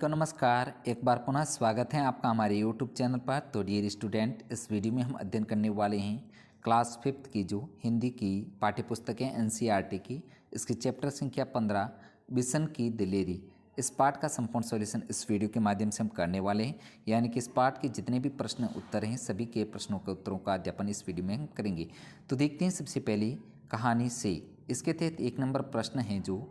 को नमस्कार। एक बार पुनः स्वागत है आपका हमारे YouTube चैनल पर। तो डियर स्टूडेंट, इस वीडियो में हम अध्ययन करने वाले हैं क्लास 5th की जो हिंदी की पाठ्यपुस्तक है NCERT की, इसकी चैप्टर संख्या 15 बिशन की दिलेरी। इस पाठ का संपूर्ण सॉल्यूशन इस वीडियो के माध्यम से हम करने वाले हैं, यानी कि इस पाठ के जितने भी प्रश्न उत्तर हैं सभी के प्रश्नों के उत्तरों का अध्ययन इस वीडियो में हम करेंगे। तो देखते हैं सबसे पहले कहानी से। इसके तहत 1 नंबर प्रश्न है जो,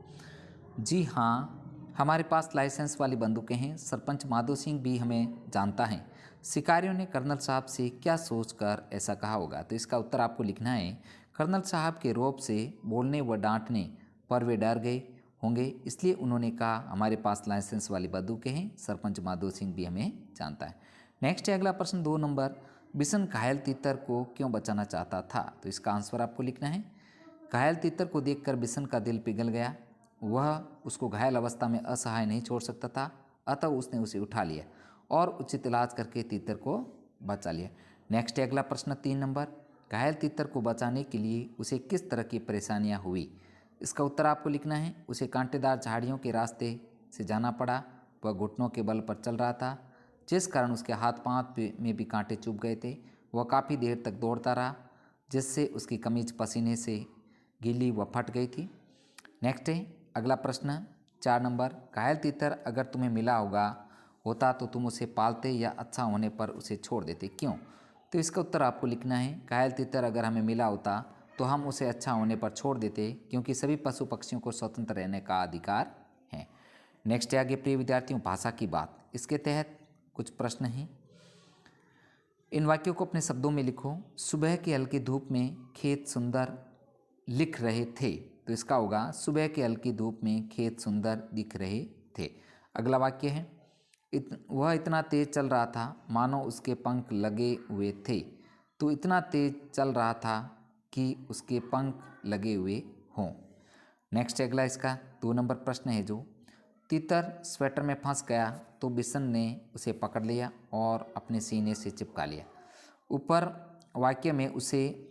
जी हाँ हमारे पास लाइसेंस वाली बंदूकें हैं, सरपंच माधो सिंह भी हमें जानता है। शिकारियों ने कर्नल साहब से क्या सोचकर ऐसा कहा होगा? तो इसका उत्तर आपको लिखना है, कर्नल साहब के रौब से बोलने व डांटने पर वे डर गए होंगे, इसलिए उन्होंने कहा हमारे पास लाइसेंस वाली बंदूकें हैं, सरपंच माधो सिंह भी हमें जानता है। नेक्स्ट है अगला प्रश्न 2 नंबर, बिशन घायल तीतर को क्यों बचाना चाहता था? तो इसका आंसर आपको लिखना है, घायल तीतर को देखकर बिशन का दिल पिघल गया। वह उसको घायल अवस्था में असहाय नहीं छोड़ सकता था, अतः उसने उसे उठा लिया और उचित इलाज करके तीतर को बचा लिया। नेक्स्ट है अगला प्रश्न 3 नंबर, घायल तीतर को बचाने के लिए उसे किस तरह की परेशानियां हुई? इसका उत्तर आपको लिखना है, उसे कांटेदार झाड़ियों के रास्ते से जाना पड़ा। वह घुटनों के बल पर चल रहा था, जिस कारण उसके हाथ पांव में भी कांटे चुभ गए थे। वह काफ़ी देर तक दौड़ता रहा, जिससे उसकी कमीज पसीने से गीली व फट गई थी। नेक्स्ट है अगला प्रश्न 4 नंबर, घायल तीतर अगर तुम्हें मिला होता तो तुम उसे पालते या अच्छा होने पर उसे छोड़ देते, क्यों? तो इसका उत्तर आपको लिखना है, घायल तीतर अगर हमें मिला होता तो हम उसे अच्छा होने पर छोड़ देते, क्योंकि सभी पशु पक्षियों को स्वतंत्र रहने का अधिकार है। नेक्स्ट है आगे प्रिय विद्यार्थियों, भाषा की बात। इसके तहत कुछ प्रश्न हैं, इन वाक्यों को अपने शब्दों में लिखो। सुबह की हल्की धूप में खेत सुंदर लिख रहे थे। तो इसका होगा, सुबह की हल्की धूप में खेत सुंदर दिख रहे थे। अगला वाक्य है, वह इतना तेज चल रहा था मानो उसके पंख लगे हुए थे। तो इतना तेज चल रहा था कि उसके पंख लगे हुए हों। नेक्स्ट अगला इसका 2 नंबर प्रश्न है जो, तीतर स्वेटर में फंस गया तो बिशन ने उसे पकड़ लिया और अपने सीने से चिपका लिया। ऊपर वाक्य में उसे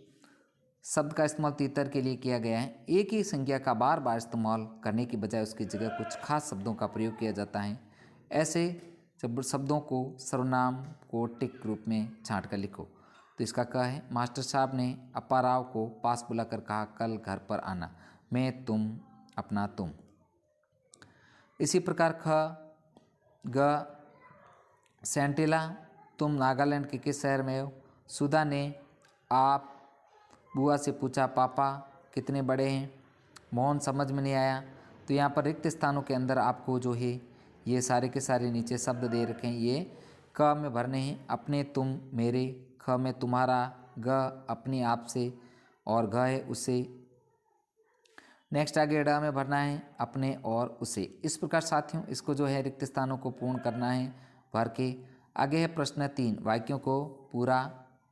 शब्द का इस्तेमाल तीतर के लिए किया गया है। एक ही संज्ञा का बार बार इस्तेमाल करने की बजाय उसकी जगह कुछ खास शब्दों का प्रयोग किया जाता है। ऐसे शब्दों को सर्वनाम को टिक रूप में छांट कर लिखो। तो इसका क्या है, मास्टर साहब ने अप्पा राव को पास बुलाकर कहा कल घर पर आना, मैं तुम अपना तुम। इसी प्रकार ख ग सेंटिला, तुम नागालैंड के किस शहर में हो? सुधा ने आप बुआ से पूछा पापा कितने बड़े हैं? मोहन समझ में नहीं आया। तो यहाँ पर रिक्त स्थानों के अंदर आपको जो है ये सारे के सारे नीचे शब्द दे रखे हैं, ये क में भरने हैं, अपने तुम मेरे, ख में तुम्हारा, ग अपने आप से और घ है उसे। नेक्स्ट आगे ड में भरना है अपने और उसे। इस प्रकार साथियों इसको जो है रिक्त स्थानों को पूर्ण करना है भर के। आगे है प्रश्न 3, वाक्यों को पूरा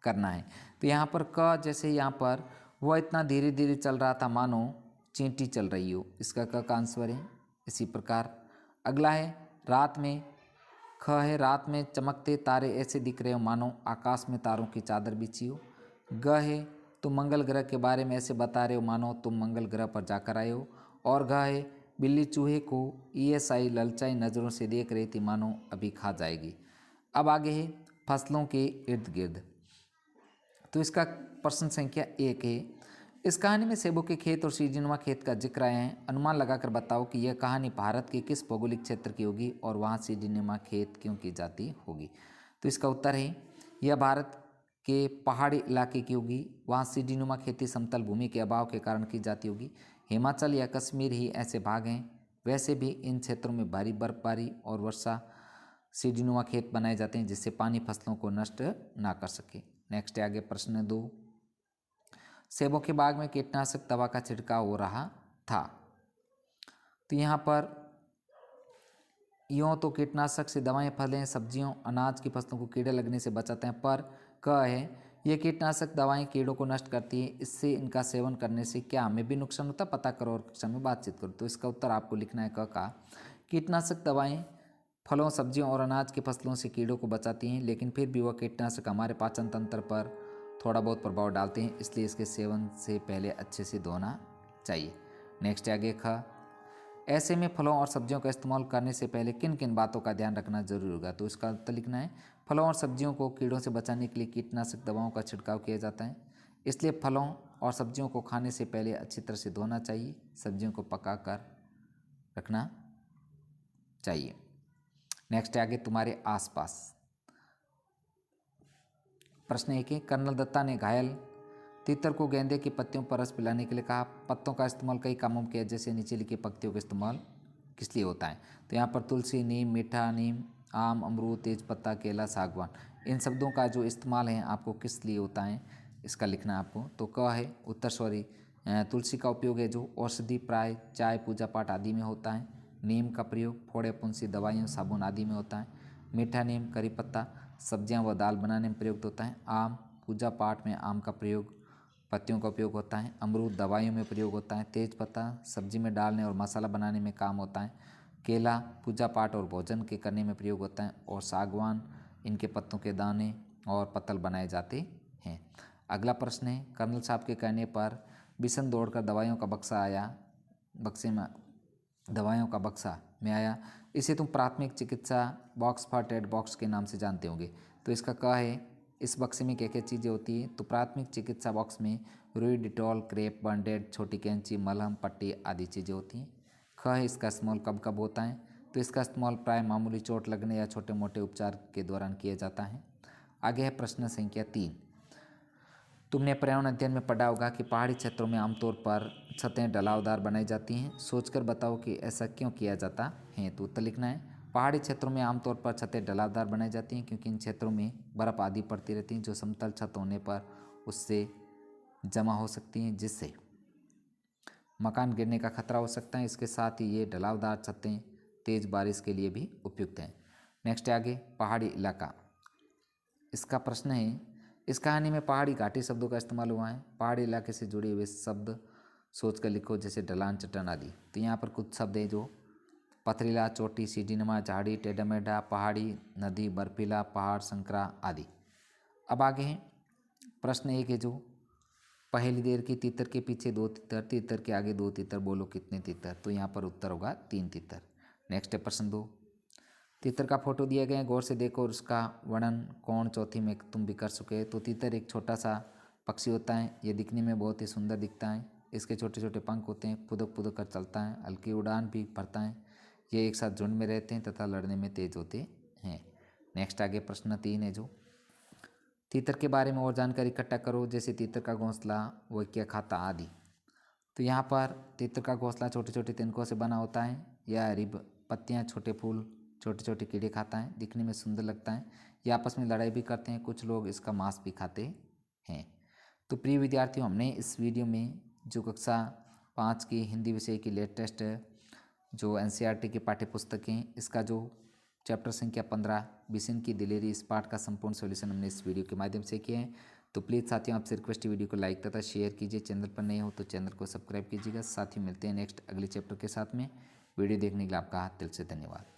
करना है। तो यहाँ पर क जैसे यहाँ पर वह इतना धीरे धीरे चल रहा था मानो चींटी चल रही हो, इसका क का आंसर है। इसी प्रकार अगला है रात में, ख है रात में चमकते तारे ऐसे दिख रहे हो मानो आकाश में तारों की चादर बिछी हो। ग है तुम मंगल ग्रह के बारे में ऐसे बता रहे हो मानो तुम मंगल ग्रह पर जाकर आए हो। और घ है बिल्ली चूहे को ईएसआई ललचाई नज़रों से देख रही थी मानो अभी खा जाएगी। अब आगे है फसलों के इर्द गिर्द। तो इसका प्रश्न संख्या 1 है, इस कहानी में सेबों के खेत और सीढ़ीनुमा खेत का जिक्र आया है। अनुमान लगाकर बताओ कि यह कहानी भारत के किस भौगोलिक क्षेत्र की होगी और वहाँ सीढ़ीनुमा खेत क्यों की जाती होगी? तो इसका उत्तर है, यह भारत के पहाड़ी इलाके की होगी, वहाँ सीढ़ीनुमा खेती समतल भूमि के अभाव के कारण की जाती होगी। हिमाचल या कश्मीर ही ऐसे भाग हैं। वैसे भी इन क्षेत्रों में भारी बर्फबारी और वर्षा सीढ़ीनुमा खेत बनाए जाते हैं, जिससे पानी फसलों को नष्ट ना कर सके। नेक्स्ट है आगे प्रश्न 2, सेबों के बाग में कीटनाशक दवा का छिड़काव हो रहा था। तो यहाँ पर यूँ तो कीटनाशक से दवाएं फलें सब्जियों अनाज की फसलों को कीड़े लगने से बचाते हैं, पर क है ये कीटनाशक दवाएं कीड़ों को नष्ट करती है, इससे इनका सेवन करने से क्या हमें भी नुकसान होता है? पता करो और कक्षा में बातचीत करो। तो इसका उत्तर आपको लिखना है क का, कीटनाशक दवाएं फलों सब्जियों और अनाज की फसलों से कीड़ों को बचाती हैं, लेकिन फिर भी वह कीटनाशक हमारे पाचन तंत्र पर थोड़ा बहुत प्रभाव डालते हैं, इसलिए इसके सेवन से पहले अच्छे से धोना चाहिए। नेक्स्ट आगे ख, ऐसे में फलों और सब्जियों का इस्तेमाल करने से पहले किन किन बातों का ध्यान रखना जरूरी होगा? तो इसका उत्तर लिखना है, फलों और सब्जियों को कीड़ों से बचाने के लिए कीटनाशक दवाओं का छिड़काव किया जाता है, इसलिए फलों और सब्जियों को खाने से पहले अच्छी तरह से धोना चाहिए, सब्जियों को पका कर रखना चाहिए। नेक्स्ट है आगे तुम्हारे आसपास। प्रश्न 1 है, कर्नल दत्ता ने घायल तीतर को गेंदे की पत्तियों पर रस पिलाने के लिए कहा। पत्तों का इस्तेमाल कई कामों में किया, जैसे नीचे लिखी पत्तियों का इस्तेमाल किस लिए होता है? तो यहाँ पर तुलसी, नीम, मीठा नीम, आम, अमरूद, तेज पत्ता, केला, सागवान, इन शब्दों का जो इस्तेमाल है आपको किस लिए होता है इसका लिखना है आपको। तो क है उत्तर सॉरी तुलसी का उपयोग है जो औषधि प्राय चाय, पूजा पाठ आदि में होता है। नीम का प्रयोग फोड़े, फुंसी, दवाइयों, साबुन आदि में होता है। मीठा नीम, करी पत्ता सब्जियां व दाल बनाने में प्रयुक्त होता है। आम, पूजा पाठ में आम का प्रयोग, पत्तियों का उपयोग होता है। अमरूद दवाइयों में प्रयोग होता है। तेज पत्ता सब्जी में डालने और मसाला बनाने में काम होता है। केला पूजा पाठ और भोजन के करने में प्रयोग होता है। और सागवान इनके पत्तों के दाने और पत्तल बनाए जाते हैं। अगला प्रश्न है, कर्नल साहब के कहने पर बिशन दौड़कर दवाइयों का बक्सा में आया, इसे तुम प्राथमिक चिकित्सा बॉक्स फॉर टेड बॉक्स के नाम से जानते होंगे। तो इसका क्या है, इस बक्से में क्या क्या चीज़ें होती है? तो प्राथमिक चिकित्सा बॉक्स में रुई, डिटॉल, क्रेप, बैंडेड, छोटी कैंची, मलहम, पट्टी आदि चीज़ें होती हैं। ख है, इसका इस्तेमाल कब कब होता है? तो इसका इस्तेमाल प्राय मामूली चोट लगने या छोटे मोटे उपचार के दौरान किया जाता है। आगे है प्रश्न संख्या 3। तुमने पर्यावरण अध्ययन में पढ़ा होगा कि पहाड़ी क्षेत्रों में आमतौर पर छतें ढलावदार बनाई जाती हैं। सोचकर बताओ कि ऐसा क्यों किया जाता है? तो उत्तर लिखना है, पहाड़ी क्षेत्रों में आमतौर पर छतें ढलावदार बनाई जाती हैं क्योंकि इन क्षेत्रों में बर्फ़ आदि पड़ती रहती हैं जो समतल छत होने पर उससे जमा हो सकती हैं, जिससे मकान गिरने का खतरा हो सकता है। इसके साथ ही ये ढलावदार छतें तेज़ बारिश के लिए भी उपयुक्त हैं। नेक्स्ट है आगे पहाड़ी इलाका। इसका प्रश्न है, इस कहानी में पहाड़ी घाटी शब्दों का इस्तेमाल हुआ है। पहाड़ी इलाके से जुड़े हुए शब्द सोचकर लिखो, जैसे ढलान, चट्टान आदि। तो यहाँ पर कुछ शब्द हैं जो पथरीला, चोटी, सीढ़ीनुमा, झाड़ी, टेढ़ा मेढ़ा, पहाड़ी, नदी, बर्फीला, पहाड़, संकरा आदि। अब आगे हैं प्रश्न 1 है जो पहली देर की तीतर के पीछे 2 तीतर, तीतर के आगे 2 तीतर, बोलो कितने तीतर? तो यहाँ पर उत्तर होगा 3 तीतर। नेक्स्ट है प्रश्न 2, तीतर का फोटो दिया गया है, गौर से देखो और उसका वर्णन कौन चौथी में तुम भी कर सके। तो तीतर एक छोटा सा पक्षी होता है, ये दिखने में बहुत ही सुंदर दिखता है। इसके छोटे छोटे पंख होते हैं, पुदक पुदक कर चलता है, हल्की उड़ान भी भरता है। ये एक साथ झुंड में रहते हैं तथा लड़ने में तेज होते हैं। नेक्स्ट आगे प्रश्न 3 है जो तीतर के बारे में और जानकारी इकट्ठा करो, जैसे तीतर का घोंसला, वो क्या खाता आदि। तो यहाँ पर तीतर का घोंसला छोटे छोटे तिनकों से बना होता है। यह हरी पत्तियाँ, छोटे फूल, छोटे छोटे कीड़े खाता है, दिखने में सुंदर लगता है। ये आपस में लड़ाई भी करते हैं, कुछ लोग इसका मांस भी खाते हैं। तो प्रिय विद्यार्थियों, हमने इस वीडियो में जो कक्षा 5 की हिंदी विषय की लेटेस्ट जो एनसीईआरटी की पाठ्य पुस्तक हैं, इसका जो चैप्टर संख्या 15 बिशन की दिलेरी, इस पाठ का संपूर्ण सॉल्यूशन हमने इस वीडियो के माध्यम से किया है। तो प्लीज़ साथियों, आपसे रिक्वेस्ट है, वीडियो को लाइक तथा शेयर कीजिए। चैनल पर नए हो तो चैनल को सब्सक्राइब कीजिएगा। साथ ही मिलते हैं नेक्स्ट अगले चैप्टर के साथ में। वीडियो देखने के लिए आपका दिल से धन्यवाद।